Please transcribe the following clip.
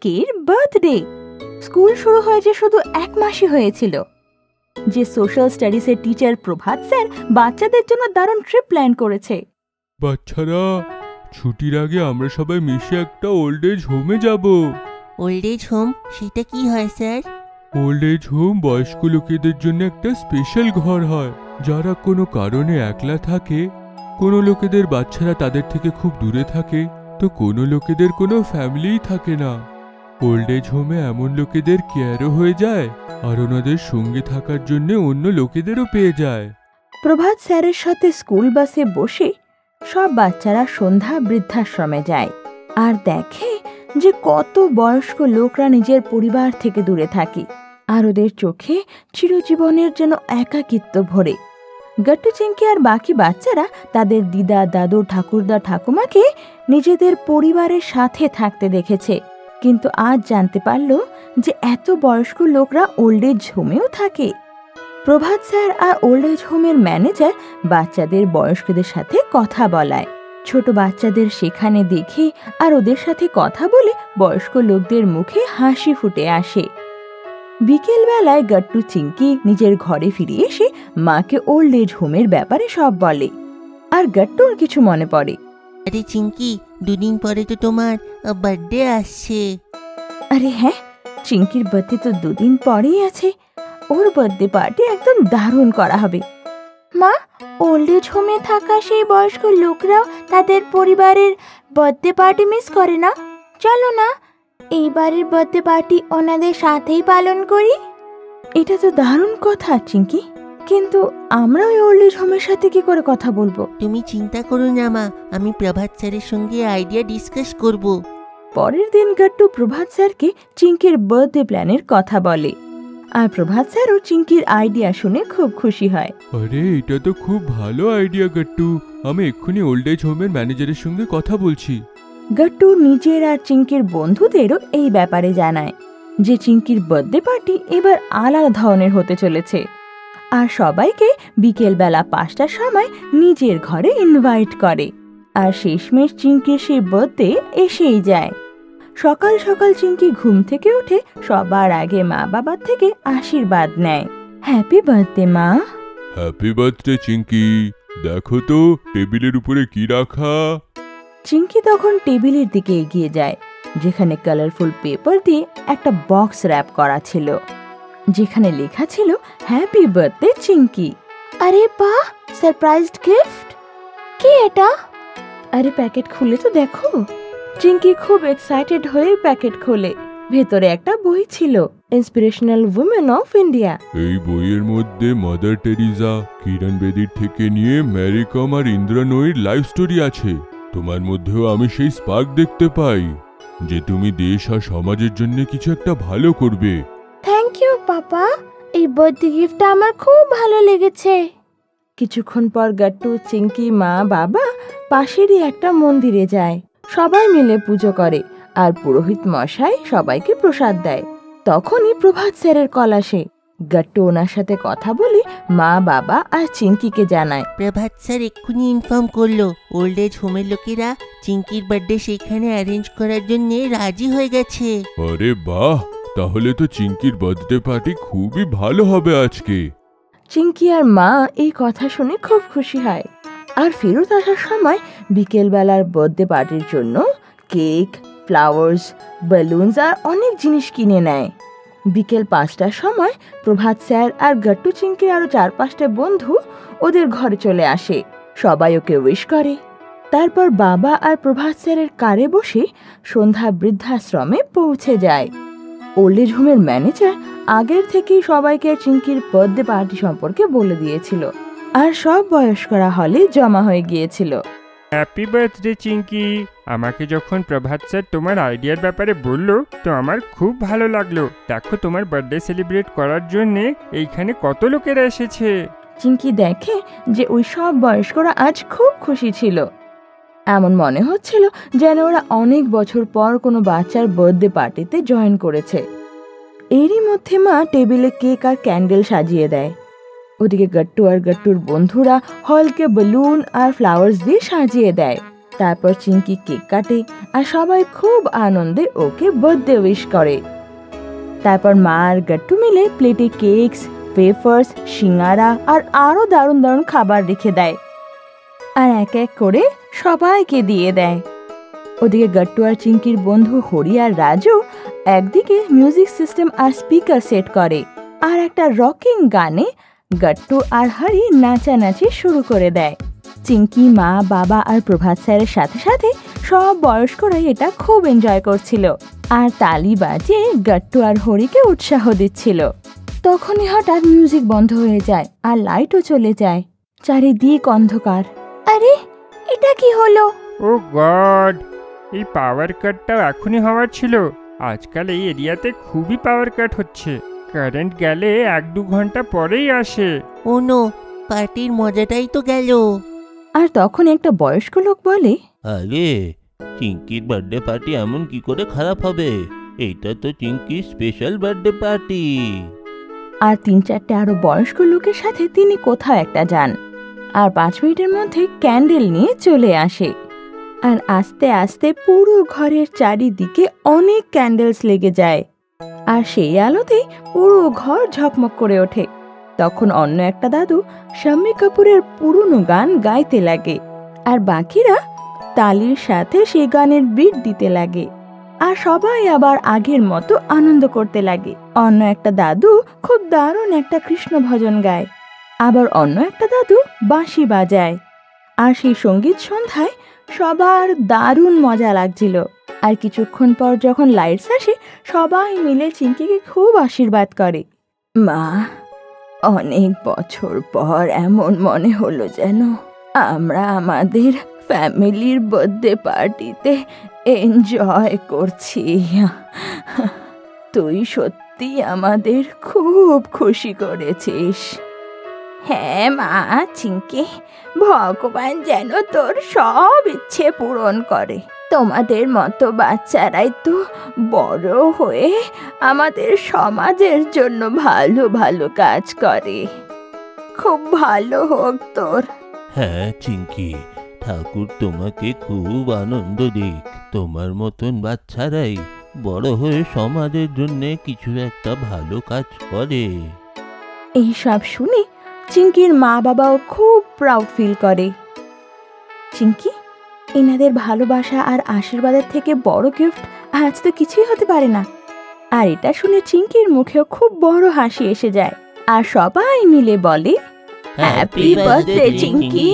চিঙ্কির birthday. School শুরু হয়েছে শুধু 1 মাসই হয়েছিল যে সোশ্যাল স্টাডিজের টিচার প্রভাত স্যার বাচ্চাদের জন্য দারুণ ট্রিপ প্ল্যান করেছে। বাচ্চারা, ছুটির আগে আমরা সবাই মিশে একটা ওল্ড এজ হোমে যাব। Old age home? সেটা কি হয় স্যার? ওল্ড এজ হোম বয়স্ক লোকেদের জন্য একটা স্পেশাল ঘর হয়। যারা কোনো কারণে একলা থাকে, কোনো লোকেদের বাচ্চারা তাদের থেকে খুব দূরে থাকে, তো কোনো লোকেদের কোনো ফ্যামিলিই থাকে না। ওল্ড এজ হোমে এমন লোকেদের কেয়ারও হয়ে যায়, আর ওনাদের সঙ্গে থাকার জন্য অন্য লোকেদেরও পেয়ে যায়। প্রভাত স্যারের সাথে স্কুল বাসে বসে সব বাচ্চারা সন্ধ্যা বৃদ্ধাশ্রমে যায় আর দেখে যে কত বয়স্ক লোকরা নিজের পরিবার থেকে দূরে থাকে, আর ওদের চোখে চিরজীবনের যেন একাকিত্ব ভরে। গট্টু, চিঙ্কি আর বাকি বাচ্চারা তাদের দিদা, দাদু, ঠাকুরদা, ঠাকুমাকে নিজেদের পরিবারের সাথে থাকতে দেখেছে, কিন্তু আজ জানতে পারল যে এত বয়স্ক লোকরা ওল্ড এজ হোমেও থাকে। প্রভাত স্যার আর ওল্ড এজ হোমের ম্যানেজার বাচ্চাদের বয়স্কদের সাথে কথা বলায়। ছোট বাচ্চাদের সেখানে দেখে আর ওদের সাথে কথা বলে বয়স্ক লোকদের মুখে হাসি ফুটে আসে। বিকেলবেলায় গট্টু, চিঙ্কি নিজের ঘরে ফিরে এসে মাকে ওল্ড এজ হোমের ব্যাপারে সব বলে, আর গট্টুর কিছু মনে পড়ে। আরে চিঙ্কি, 2 দিন পরে তো তোমার বার্থডে আসছে। আরে হ্যাঁ, চিঙ্কির বার্থডে তো 2 দিন পরেই আছে। ওর বার্থডে পার্টি একদম দারুণ করা হবে। মা, ওল্ড এজ হোমে থাকা সেই বয়স্ক লোকরাও তাদের পরিবারের বার্থডে পার্টি মিস করে না? চলো না, এইবারের বার্থডে পার্টি ওনাদের সাথেই পালন করি। এটা তো দারুণ কথা চিঙ্কি, কিন্তু আমরা ওই ওল্ড এজ হোমের সাথে কি করে কথা বলবো? তুমি চিন্তা করো না মা, আমি প্রভাত স্যারের সঙ্গে আইডিয়া ডিসকাস করব। পরের দিন গট্টু প্রভাত স্যারকে চিঙ্কির বার্থডে প্ল্যানের কথা বলে, আর প্রভাত স্যারও চিঙ্কির আইডিয়া শুনে খুব খুশি হয়। আরে, এটা তো খুব ভালো আইডিয়া গট্টু। আমি এক্ষুনি ওল্ড এজ হোমের ম্যানেজারের সঙ্গে কথা বলছি। গট্টু নিজের আর চিঙ্কির বন্ধুদেরও এই ব্যাপারে জানায় যে চিঙ্কির বার্থডে পার্টি এবার আলাদা ধরনের হতে চলেছে, আর সবাইকে বিকেলবেলা 5টার সময় নিজের ঘরে ইনভাইট করে। আর শেষমেশ চিঙ্কির সেই বার্থডে এসেই যায়। সকাল সকাল চিঙ্কি ঘুম থেকে উঠে সবার আগে মা বাবার থেকে আশীর্বাদ নেয়। হ্যাপি বার্থডে মা। Happy birthday Chinki. দেখো তো টেবিলের উপরে কি রাখা। চিঙ্কি তখন টেবিলের দিকে এগিয়ে যায়, যেখানে কালারফুল পেপার দিয়ে একটা বক্স র্যাপ করা ছিল, যেখানে লেখা ছিল হ্যাপি বার্থডে চিঙ্কি। আরে বাহ, সারপ্রাইজ গিফট! কি এটা? আরে প্যাকেট খুলে তো দেখো। চিঙ্কি খুব এক্সাইটেড হয়ে প্যাকেট খোলে। ভেতরে একটা বই ছিল, ইন্সপিরেশনাল উইমেন অফ ইন্ডিয়া। এই বইয়ের মধ্যে মাদার টেরিজা, কিরণ বেদির থেকে নিয়ে ম্যারি কম আর ইন্দিরা নূয়ির লাইফ স্টোরি আছে। তোমার মধ্যেও আমি সেই স্পার্ক দেখতে পাই যে তুমি দেশ আর সমাজের জন্য কিছু একটা ভালো করবে। থ্যাংক ইউ পাপা, এই বার্থডে গিফটটা আমার খুব ভালো লেগেছে। কিছুক্ষণ পর গট্টু, চিঙ্কি, মা, বাবা পাশেরই একটা মন্দিরে যায়। সবাই মিলে পুজো করে আর পুরোহিত মশাই সবাইকে প্রসাদ দেয়। তখনই প্রভাত স্যারের কল আসে। গট্টু ওনার সাথে কথা বলে মা, বাবা আর চিঙ্কিকে জানায়। প্রভাত স্যার এক্ষুনি ইনফর্ম করলো ওল্ড এজ হোমের লোকেরা চিঙ্কির বার্থডে সেখানে অ্যারেঞ্জ করার জন্য রাজি হয়ে গেছে। আরে বাহ, তাহলে তো চিঙ্কির বার্থডে পার্টি খুবই ভালো হবে আজকে। চিঙ্কি আর মা এই কথা শুনে খুব খুশি হয়, আর ফেরত আসার সময় বিকেলবেলার বার্থডে পার্টির জন্য কেক, ফ্লাওয়ার্স, বেলুনস আর অনেক জিনিস কিনে নেয়। বিকেল 5টার সময় প্রভাত স্যার আর গট্টু, চিঙ্কির আরো 4-5টা বন্ধু ওদের ঘরে চলে আসে। সবাই ওকে উইশ করে। তারপর বাবা আর প্রভাত স্যারের কারে বসে সন্ধ্যা বৃদ্ধাশ্রমে পৌঁছে যায়। ওল্ড এজ হোমের ম্যানেজার আগের থেকেই সবাইকে চিঙ্কির বার্থডে পার্টি সম্পর্কে বলে দিয়েছিল, আর সব বয়স্করা হলে জমা হয়ে গিয়েছিল। Happy birthday Chinki. আমাকে যখন প্রভাত স্যার তোমার আইডিয়ার ব্যাপারে বললো তো আমার খুব ভালো লাগলো। দেখো, তোমার বার্থডে সেলিব্রেট করার জন্যে এইখানে কত লোকেরা এসেছে। চিঙ্কি দেখে যে ওই সব বয়স্করা আজ খুব খুশি ছিল। এমন মনে হচ্ছিল যেন ওরা অনেক বছর পর কোনো বাচ্চার বার্থডে পার্টিতে জয়েন করেছে। এরই মধ্যে মা টেবিলে কেক আর ক্যান্ডেল সাজিয়ে দেয়। ওদিকে গট্টু আর গট্টুর বন্ধুরা হলকে বেলুন আর ফ্লাওয়ার্স দিয়ে সাজিয়ে দেয়। তারপর চিঙ্কি কেক কাটে আর সবাই খুব আনন্দে ওকে বার্থডে উইশ করে। তারপর মা আর গাট্টু মিলে প্লেটে কেকস, ওয়েফার্স, সিঙ্গারা আর আরো দারুণ দারুণ খাবার রেখে দেয় আর এক এক করে সবাইকে দিয়ে দেয়। ওদিকে গাট্টু আর চিঙ্কির বন্ধু হরি আর রাজু একদিকে মিউজিক সিস্টেম আর স্পিকার সেট করে আর একটা রকিং গানে গাট্টু আর হরি নাচানাচি শুরু করে দেয়। চিঙ্কি মা, বাবা আর প্রভাত স্যারের সাথে সাথে সব বয়স্করাই এটা খুব এনজয় করছিল আর তালি বাজিয়ে গাট্টু আর হরিকে উৎসাহ দিচ্ছিল। তখনই হঠাৎ মিউজিক বন্ধ হয়ে যায় আর লাইটও চলে যায়, চারিদিক অন্ধকার। আরে এটা কি হলো? ও গড, এই পাওয়ার কাটটাও এখনই হওয়ার ছিল। আজকাল এই এরিয়াতে খুবই পাওয়ার কাট হচ্ছে। কারেন্ট গেলে 1-2 ঘন্টা পরেই আসে। ও নো, পার্টির মজাটাই তো গেল। আর তখন একটা বয়স্ক লোক বলে, আরে চিঙ্কির বার্থডে পার্টি এমন কি করে খারাপ হবে? এইটা তো চিঙ্কির স্পেশাল বার্থডে পার্টি। আর 3-4টে আরো বয়স্ক লোকের সাথে তিনি কোথাও একটা যান আর 5 মিনিটের মধ্যে ক্যান্ডেল নিয়ে চলে আসে। আর আস্তে আস্তে পুরো ঘরের চারিদিকে অনেক ক্যান্ডেলস লেগে যায় আর সেই আলোতেই পুরো ঘর ঝকমক করে ওঠে। তখন অন্য একটা দাদু শাম্মী কাপুরের পুরনো গান গাইতে লাগে আর বাকিরা তালির সাথে সেই গানের বিট দিতে লাগে আর সবাই আবার আগের মতো আনন্দ করতে লাগে। অন্য একটা দাদু খুব দারুণ একটা কৃষ্ণ ভজন গায়, আবার অন্য একটা দাদু বাঁশি বাজায়। আর সেই সঙ্গীত সন্ধ্যায় সবার দারুণ মজা লাগছিল। আর কিছুক্ষণ পর যখন লাইটস আসে, সবাই মিলে চিঙ্কিকে খুব আশীর্বাদ করে। মা, অনেক বছর পর এমন মনে হলো যেন আমরা আমাদের ফ্যামিলির বার্থডে পার্টিতে এনজয় করছি। তুই সত্যি আমাদের খুব খুশি করেছিস। হ্যাঁ মা চিঙ্কি, ভগবান যেন তোর সব ইচ্ছে পূরণ করে। তোমাদের মতো বাচ্চারাই তো বড় হয়ে আমাদের সমাজের জন্য ভালো ভালো কাজ করে। খুব ভালো হোক তোর। হ্যাঁ চিঙ্কি, ঠাকুর তোমাকে খুব আনন্দ দিক। তোমার মতন বাচ্চারাই বড় হয়ে সমাজের জন্য কিছু একটা ভালো কাজ করে। এইসব শুনে চিঙ্কির মা বাবাও খুব প্রাউড ফিল করে। চিঙ্কি, এনাদের ভালোবাসা আর আশীর্বাদের থেকে বড় গিফট আজ তো কিছুই হতে পারে না। আর এটা শুনে চিঙ্কির মুখেও খুব বড় হাসি এসে যায় আর সবাই মিলে বলে, হ্যাপি বার্থডে চিঙ্কি।